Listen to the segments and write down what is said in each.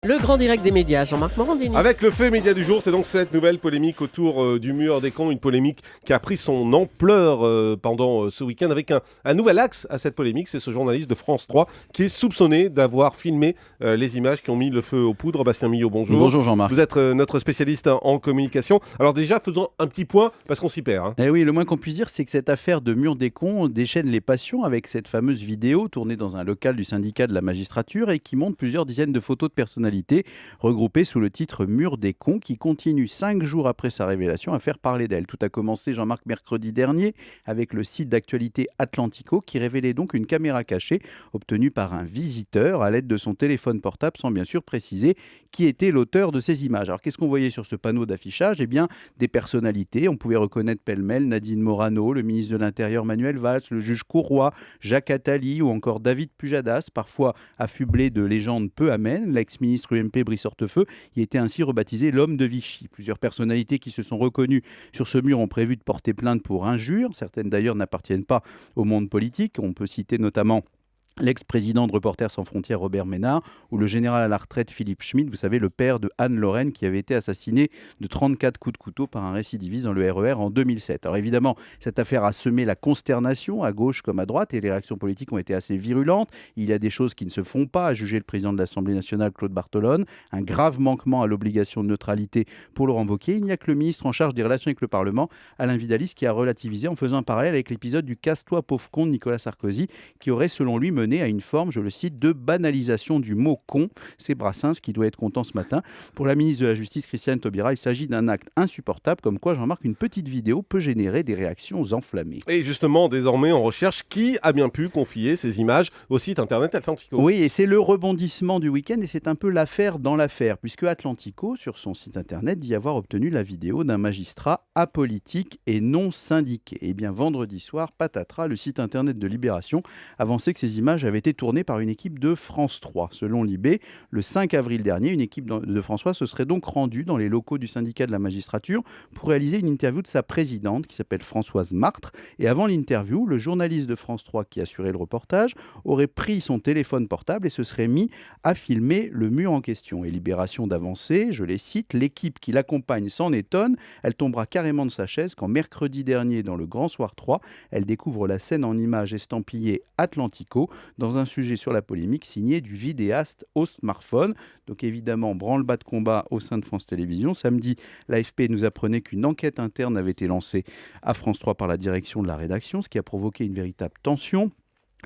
Le grand direct des médias, Jean-Marc Morandini. Avec le fait média du jour, c'est donc cette nouvelle polémique autour du mur des cons, une polémique qui a pris son ampleur pendant ce week-end avec un nouvel axe à cette polémique. C'est ce journaliste de France 3 qui est soupçonné d'avoir filmé les images qui ont mis le feu aux poudres. Bastien Millot, bonjour. Bonjour Jean-Marc. Vous êtes notre spécialiste en communication. Alors déjà, faisons un petit point parce qu'on s'y perd. Eh oui, le moins qu'on puisse dire, c'est que cette affaire de mur des cons déchaîne les passions avec cette fameuse vidéo tournée dans un local du syndicat de la magistrature et qui montre plusieurs dizaines de photos de personnalités regroupées sous le titre Mur des cons qui continue 5 jours après sa révélation à faire parler d'elle. Tout a commencé, Jean-Marc, mercredi dernier avec le site d'actualité Atlantico qui révélait donc une caméra cachée obtenue par un visiteur à l'aide de son téléphone portable sans bien sûr préciser qui était l'auteur de ces images. Alors qu'est-ce qu'on voyait sur ce panneau d'affichage ? Eh bien des personnalités, on pouvait reconnaître pêle-mêle Nadine Morano, le ministre de l'Intérieur Manuel Valls, le juge Courroy, Jacques Attali ou encore David Pujadas, parfois affublé de légendes peu amènes. L'ex-ministre UMP Brice Hortefeux y était ainsi rebaptisé l'homme de Vichy. Plusieurs personnalités qui se sont reconnues sur ce mur ont prévu de porter plainte pour injures. Certaines d'ailleurs n'appartiennent pas au monde politique. On peut citer notamment l'ex-président de Reporters sans frontières Robert Ménard ou le général à la retraite Philippe Schmitt, vous savez, le père de Anne Lorraine qui avait été assassiné de 34 coups de couteau par un récidiviste dans le RER en 2007. Alors évidemment, cette affaire a semé la consternation à gauche comme à droite et les réactions politiques ont été assez virulentes. Il y a des choses qui ne se font pas, à juger le président de l'Assemblée nationale Claude Barthelone, un grave manquement à l'obligation de neutralité pour Laurent Wauquiez. Il n'y a que le ministre en charge des relations avec le Parlement, Alain Vidalis, qui a relativisé en faisant un parallèle avec l'épisode du casse-toi pauvre con de Nicolas Sarkozy qui aurait selon lui mené à une forme, je le cite, de banalisation du mot con. C'est Brassens qui doit être content ce matin. Pour la ministre de la Justice, Christiane Taubira, il s'agit d'un acte insupportable, comme quoi, Jean-Marc, une petite vidéo peut générer des réactions enflammées. Et justement, désormais, on recherche qui a bien pu confier ces images au site internet Atlantico. Oui, et c'est le rebondissement du week-end, et c'est un peu l'affaire dans l'affaire, puisque Atlantico, sur son site internet, dit avoir obtenu la vidéo d'un magistrat apolitique et non syndiqué. Et bien, vendredi soir, patatras, le site internet de Libération avançait que ces images avaient été tournée par une équipe de France 3. Selon Libé, le 5 avril dernier, une équipe de France 3 se serait donc rendue dans les locaux du syndicat de la magistrature pour réaliser une interview de sa présidente qui s'appelle Françoise Martre. Et avant l'interview, le journaliste de France 3 qui assurait le reportage aurait pris son téléphone portable et se serait mis à filmer le mur en question. Et Libération d'avancer, je les cite, l'équipe qui l'accompagne s'en étonne, elle tombera carrément de sa chaise quand mercredi dernier dans le Grand Soir 3, elle découvre la scène en images estampillée Atlantico dans un sujet sur la polémique signé du vidéaste au smartphone. Donc évidemment, branle-bas de combat au sein de France Télévisions. Samedi, l'AFP nous apprenait qu'une enquête interne avait été lancée à France 3 par la direction de la rédaction, ce qui a provoqué une véritable tension,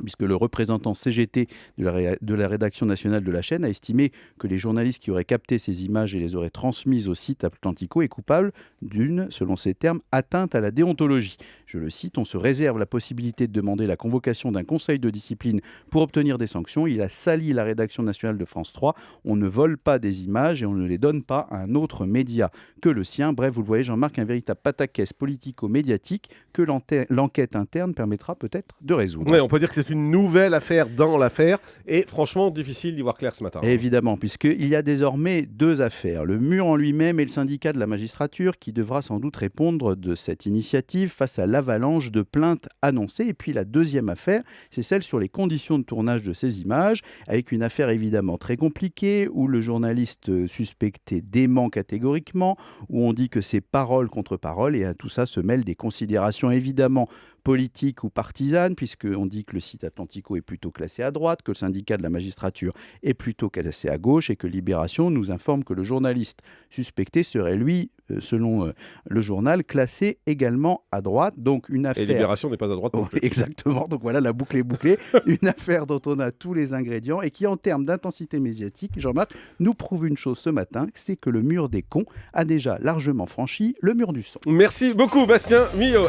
puisque le représentant CGT de la rédaction nationale de la chaîne a estimé que les journalistes qui auraient capté ces images et les auraient transmises au site Atlantico est coupable d'une, selon ses termes, atteinte à la déontologie. Je le cite, on se réserve la possibilité de demander la convocation d'un conseil de discipline pour obtenir des sanctions. Il a sali la rédaction nationale de France 3. On ne vole pas des images et on ne les donne pas à un autre média que le sien. Bref, vous le voyez, Jean-Marc, un véritable pataquès politico-médiatique que l'enquête interne permettra peut-être de résoudre. Oui, on peut dire que c'est une nouvelle affaire dans l'affaire et franchement difficile d'y voir clair ce matin. Évidemment, puisqu'il y a désormais 2 affaires. Le mur en lui-même et le syndicat de la magistrature qui devra sans doute répondre de cette initiative face à l'avalanche de plaintes annoncées. Et puis la deuxième affaire, c'est celle sur les conditions de tournage de ces images, avec une affaire évidemment très compliquée où le journaliste suspecté dément catégoriquement, où on dit que c'est parole contre parole et à tout ça se mêlent des considérations évidemment politique ou partisane, puisqu'on dit que le site Atlantico est plutôt classé à droite, que le syndicat de la magistrature est plutôt classé à gauche, et que Libération nous informe que le journaliste suspecté serait, lui, selon le journal, classé également à droite. Donc une affaire... Et Libération n'est pas à droite non plus. Exactement, donc voilà, la boucle est bouclée. Une affaire dont on a tous les ingrédients et qui, en termes d'intensité médiatique, Jean-Marc, nous prouve une chose ce matin, c'est que le mur des cons a déjà largement franchi le mur du son. Merci beaucoup, Bastien Millot.